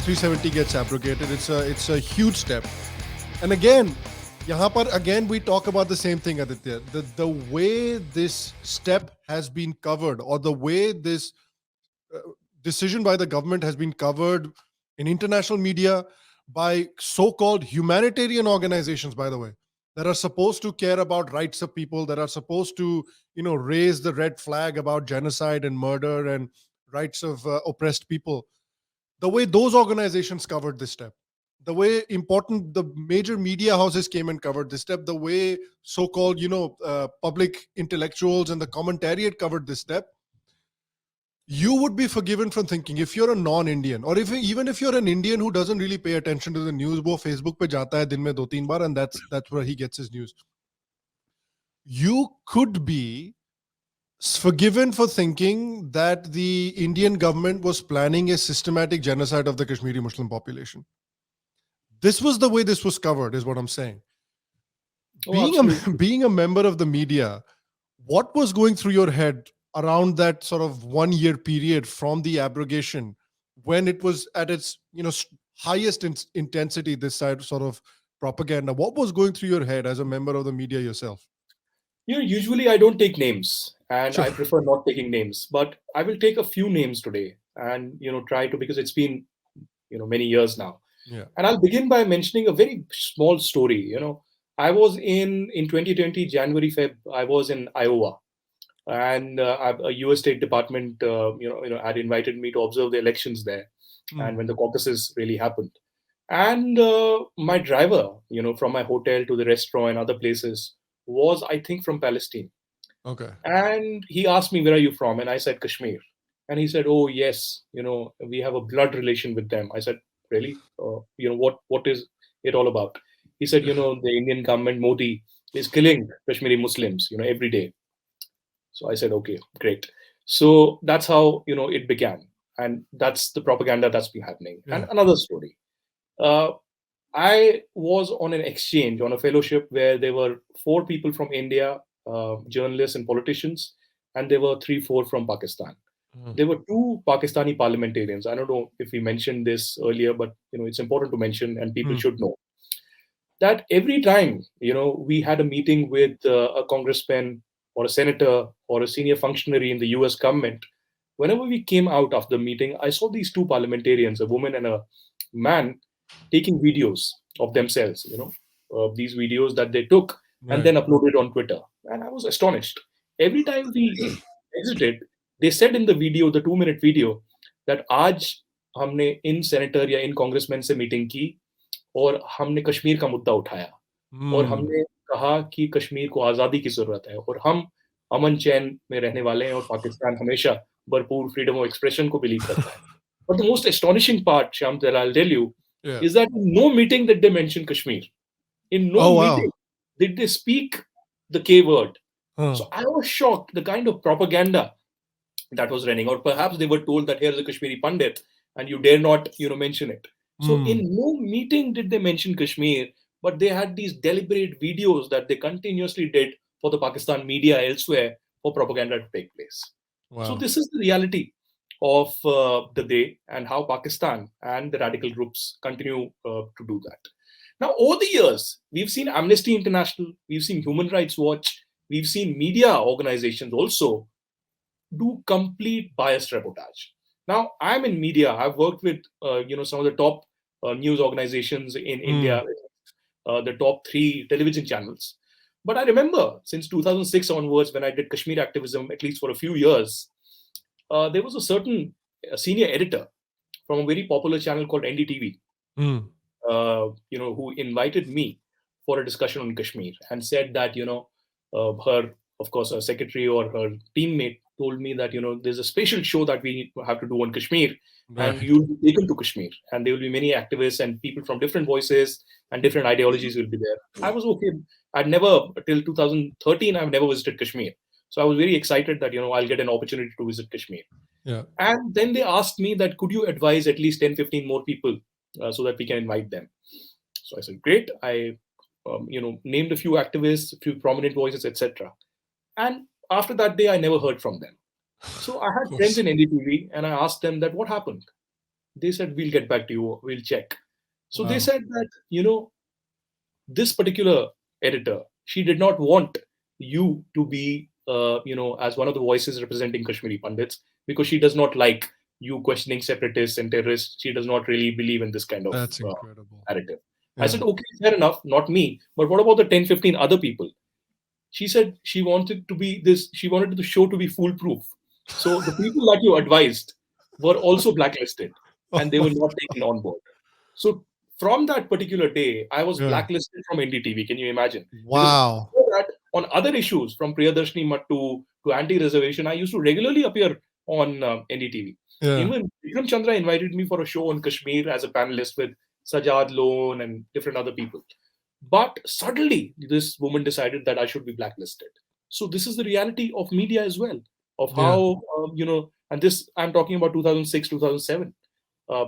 370 gets abrogated. It's a huge step. And again, again we talk about the same thing, Aditya. The way this step has been covered, or the way this uh, decision by the government has been covered in international media by so-called humanitarian organizations, by the way, that are supposed to care about rights of people, that are supposed to, raise the red flag about genocide and murder and rights of oppressed people. The way those organizations covered this step, the way the major media houses came and covered this step, the way so-called public intellectuals and the commentariat covered this step, you would be forgiven from thinking, if you're a non-Indian, or even if you're an Indian who doesn't really pay attention to the news, wo Facebook pe jata hai din mein 2-3 baar, and that's where he gets his news. You could be forgiven for thinking that the Indian government was planning a systematic genocide of the Kashmiri Muslim population. This was the way this was covered, is what I'm saying. Being a member of the media, what was going through your head around that sort of 1 year period from the abrogation, when it was at its highest intensity, this sort of propaganda? What was going through your head as a member of the media yourself? Usually I don't take names, and Sure. I prefer not taking names, but I will take a few names today and, try to, because it's been, many years now. Yeah. And I'll begin by mentioning a very small story. I was in 2020, January, Feb, I was in Iowa, and a US State Department, had invited me to observe the elections there, and when the caucuses really happened. And my driver, from my hotel to the restaurant and other places, was, I think, from Palestine. Okay. And he asked me, "Where are you from?" And I said, "Kashmir." And he said, "Oh, yes, we have a blood relation with them." I said, "Really? What is it all about?" He said, "The Indian government, Modi, is killing Kashmiri Muslims, every day." So I said, "Okay, great." So that's how, it began. And that's the propaganda that's been happening. Yeah. And another story. Uh, I was on an exchange, on a fellowship, where there were 4 people from India, journalists and politicians, and there were 3, 4 from Pakistan. There were 2 Pakistani parliamentarians. I don't know if we mentioned this earlier, but it's important to mention, and people should know that every time we had a meeting with a congressman or a senator or a senior functionary in the U.S. government, whenever we came out of the meeting, I saw these 2 parliamentarians, a woman and a man, taking videos of themselves, these videos that they took and then uploaded on Twitter. And I was astonished. Every time we exited, they said in the video, the 2-minute video, that आज हमने इन senator या इन congressman से meeting की और हमने कश्मीर का मुद्दा उठाया और हमने कहा कि कश्मीर को आज़ादी की ज़रूरत है और हम अमन चैन में रहने वाले हैं और पाकिस्तान हमेशा भरपूर freedom of expression को believe करता है. But the most astonishing part, Sham, that I'll tell you, is that in no meeting did they mention Kashmir. In no meeting did they speak the K word. So I was shocked, the kind of propaganda that was running. Or perhaps they were told that here's a Kashmiri Pandit and you dare not, mention it. So in no meeting did they mention Kashmir, but they had these deliberate videos that they continuously did for the Pakistan media elsewhere for propaganda to take place. Wow. So this is the reality of the day, and how Pakistan and the radical groups continue to do that. Now, over the years, we've seen Amnesty International, we've seen Human Rights Watch, we've seen media organizations also do complete biased reportage. Now, I'm in media. I've worked with some of the top news organizations in India, the top 3 television channels. But I remember since 2006 onwards, when I did Kashmir activism, at least for a few years, there was a certain senior editor from a very popular channel called NDTV, who invited me for a discussion on Kashmir and said that, her, of course, her secretary or her teammate told me that, there's a special show that we have to do on Kashmir, and you'll be taken to Kashmir, and there will be many activists and people from different voices and different ideologies will be there. I was okay. I'd never, till 2013, I've never visited Kashmir. So I was very excited that, I'll get an opportunity to visit Kashmir. Yeah. And then they asked me that, could you advise at least 10, 15 more people so that we can invite them? So I said, great. I, named a few activists, a few prominent voices, etc. And after that day, I never heard from them. So I had friends in NDTV and I asked them that what happened. They said, we'll get back to you, we'll check. So they Wow. said that, this particular editor, she did not want you to be, as one of the voices representing Kashmiri Pandits, because she does not like you questioning separatists and terrorists. She does not really believe in this kind of That's incredible. narrative. I Yeah. said, okay, fair enough, not me. But what about the 10, 15 other people? She said she wanted the show to be foolproof. So the people that you advised were also blacklisted Oh and they my were not taken on board. So from that particular day, I was yeah. blacklisted from NDTV. Can you imagine? Because Wow. before that, on other issues, from Priyadarshini Mattu to anti-reservation, I used to regularly appear on NDTV. Yeah. Even Vikram Chandra invited me for a show on Kashmir as a panelist with Sajad Lone and different other people. But suddenly, this woman decided that I should be blacklisted. So this is the reality of media as well, of Yeah. how and this I'm talking about 2006, 2007.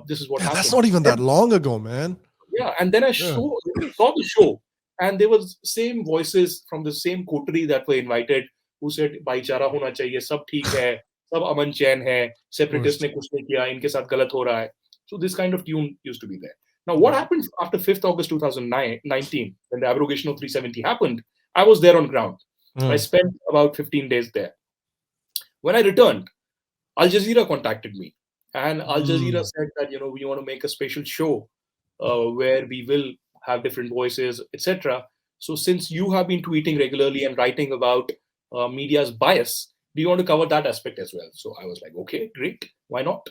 This is what Yeah, that's happened. not even that long ago, man. Yeah, and then I Yeah. saw the show, and there was same voices from the same coterie that were invited who said, "भाईचारा होना चाहिए, सब ठीक है, सब अमन चैन है, Of separatists course. ने कुछ नहीं किया, इनके साथ गलत हो रहा है." So this kind of tune used to be there. Now, what Yeah. happened after 5th August 2019, when the abrogation of 370 happened? I was there on ground. I Yeah. spent about 15 days there. When I returned, Al Jazeera contacted me, and Al Jazeera Mm. said that we want to make a special show where we will have different voices, etc. So since you have been tweeting regularly and writing about media's bias, do you want to cover that aspect as well? So I was like, okay, great, why not?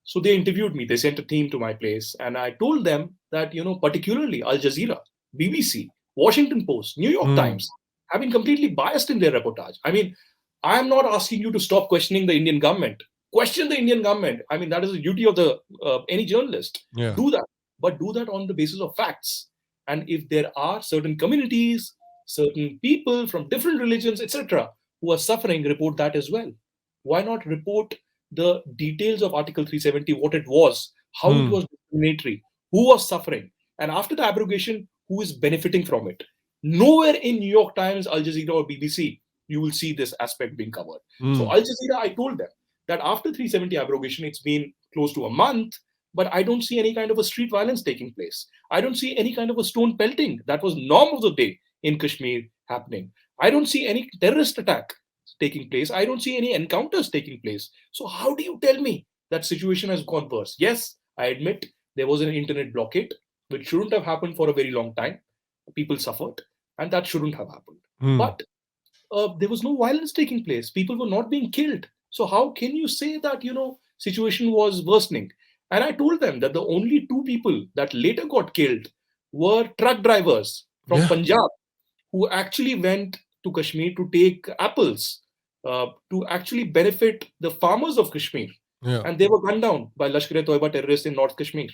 So they interviewed me. They sent a team to my place, and I told them that particularly Al Jazeera, BBC, Washington Post, New York Mm. Times have been completely biased in their reportage. I mean, I am not asking you to stop questioning the Indian government. Question the Indian government. I mean, that is the duty of the any journalist. Yeah. Do that, but do that on the basis of facts. And if there are certain communities, certain people from different religions, etc., who are suffering, report that as well. Why not report the details of Article 370, what it was, how it Mm. was discriminatory, who was suffering, and after the abrogation, who is benefiting from it? Nowhere in New York Times, Al Jazeera, or BBC you will see this aspect being covered. So Mm. Al Jazeera, I told them that after 370 abrogation, it's been close to a month, but I don't see any kind of a street violence taking place. I don't see any kind of a stone pelting that was norm of the day in Kashmir happening. I don't see any terrorist attack taking place. I don't see any encounters taking place. So how do you tell me that situation has gone worse? Yes, I admit there was an internet blockade, which shouldn't have happened for a very long time. People suffered, and that shouldn't have happened. Mm. But there was no violence taking place. People were not being killed. So how can you say that situation was worsening? And I told them that the only two people that later got killed were truck drivers from Yeah. Punjab who actually went to Kashmir to take apples, to actually benefit the farmers of Kashmir. Yeah. And they were gunned down by Lashkar-e-Toiba terrorists in North Kashmir.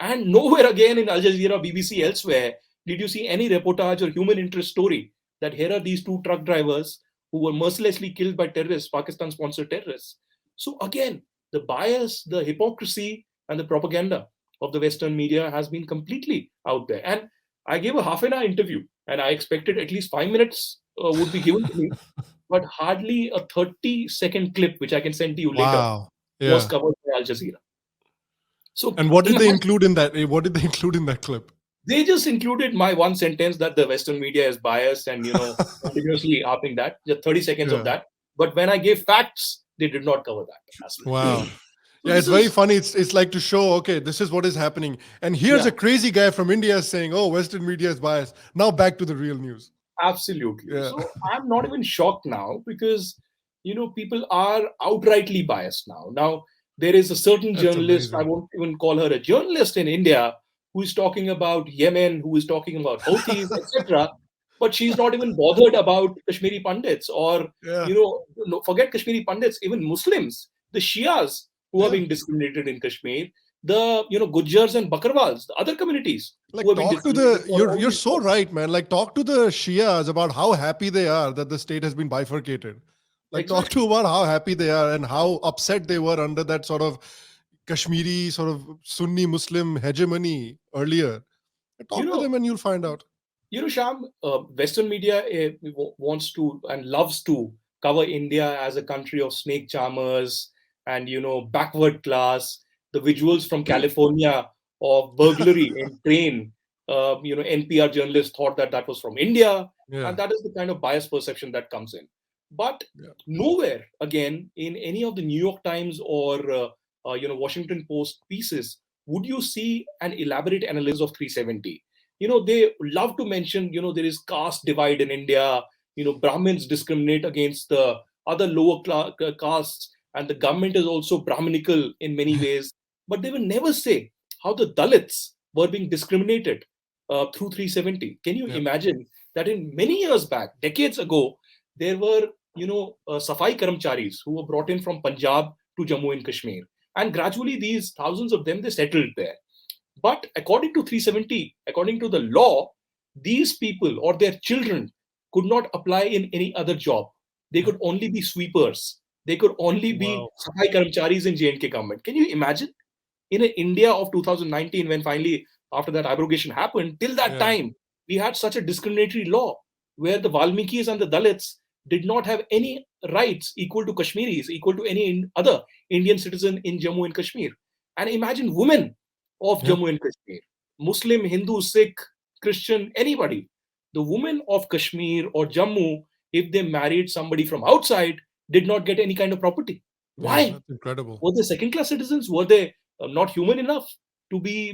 And nowhere again in Al Jazeera, BBC, elsewhere, did you see any reportage or human interest story that here are these two truck drivers who were mercilessly killed by terrorists, Pakistan sponsored terrorists. So again, the bias, the hypocrisy, and the propaganda of the Western media has been completely out there. And I gave a half an hour interview, and I expected at least 5 minutes would be given to me, but hardly a 30-second clip, which I can send to you later, Wow. was Yeah. covered by Al Jazeera. So And what did they imagine, include in that? What did they include in that clip? they just included my one sentence that the Western media is biased and continuously harping that, just 30 seconds of Yeah. that. But when I gave facts, they did not cover that aspect. Wow. So Yeah, this it's very is, funny. It's like to show, okay, this is what is happening. And here's yeah, a crazy guy from India saying, oh, Western media is biased. Now back to the real news. absolutely. Yeah. So I'm not even shocked now because people are outrightly biased now. Now there is a certain That's journalist, I amazing. won't even call her a journalist in India, who is talking about Yemen, who is talking about Houthis, etc. But she's not even bothered about Kashmiri Pandits or Yeah. no, forget Kashmiri Pandits, even Muslims, the Shias who are Yeah. being discriminated in Kashmir, the Gujars and Bakarwals, the other communities who Like are being talk to discriminated the for all you're these so reasons. right, man. Like talk to the Shias about how happy they are that the state has been bifurcated. Like talk Exactly. to about how happy they are and how upset they were under that sort of Kashmiri sort of Sunni Muslim hegemony earlier. You Talk to know, them and you'll find out. Sham, Western media wants to and loves to cover India as a country of snake charmers and backward class. the visuals from California of burglary in train, NPR journalists thought that that was from India, and Yeah. that is the kind of bias perception that comes in. But Yeah. nowhere again in any of the New York Times or Washington Post pieces would you see an elaborate analysis of 370. They love to mention, there is caste divide in India. Brahmins discriminate against the other lower castes, and the government is also Brahminical in many ways. But they will never say how the Dalits were being discriminated through 370. Can you Yeah. imagine that in many years back, decades ago, there were, Safai Karamcharis who were brought in from Punjab to Jammu and Kashmir. And gradually, these thousands of them, they settled there. But according to 370, according to the law, these people or their children could not apply in any other job. They Yeah. could only be sweepers. They could only be Wow. Safai Karamcharis in J&K government. Can you imagine? In an India of 2019, when finally, after that abrogation happened, till that Yeah. time, we had such a discriminatory law where the Valmikis and the Dalits did not have any rights equal to Kashmiris, equal to any other Indian citizen in Jammu and Kashmir. And imagine women of Yeah. Jammu and Kashmir, Muslim, Hindu, Sikh, Christian, anybody. The women of Kashmir or Jammu, if they married somebody from outside, did not get any kind of property. Yeah. Why? That's incredible. Were they second class citizens? Were they not human enough to be,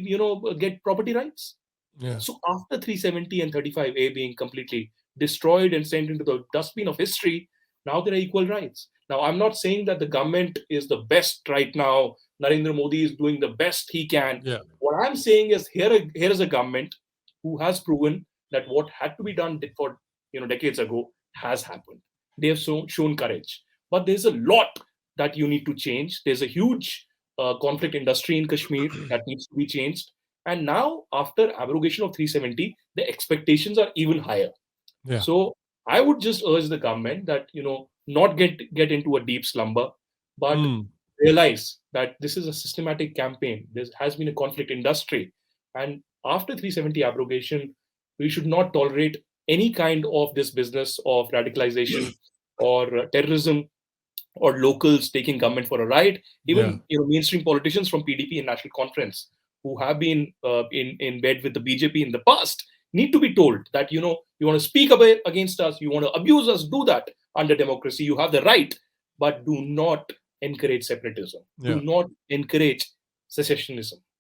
get property rights? Yeah. So after 370 and 35A being completely destroyed and sent into the dustbin of history, now there are equal rights. Now, I'm not saying that the government is the best right now. Narendra Modi is doing the best he can. Yeah. What I'm saying is here is a government who has proven that what had to be done for decades ago has happened. They have shown courage. But there's a lot that you need to change. There's a huge conflict industry in Kashmir that needs to be changed. And now, after abrogation of 370, the expectations are even higher. Yeah. So I would just urge the government that not get into a deep slumber, but Mm. realize that this is a systematic campaign. There has been a conflict industry, and after 370 abrogation, we should not tolerate any kind of this business of radicalization or terrorism or locals taking government for a ride. Yeah. Even mainstream politicians from PDP and National Conference who have been in bed with the BJP in the past need to be told that you want to speak against us, you want to abuse us, do that under democracy. You have the right, but do not encourage separatism. Yeah. Do not encourage secessionism.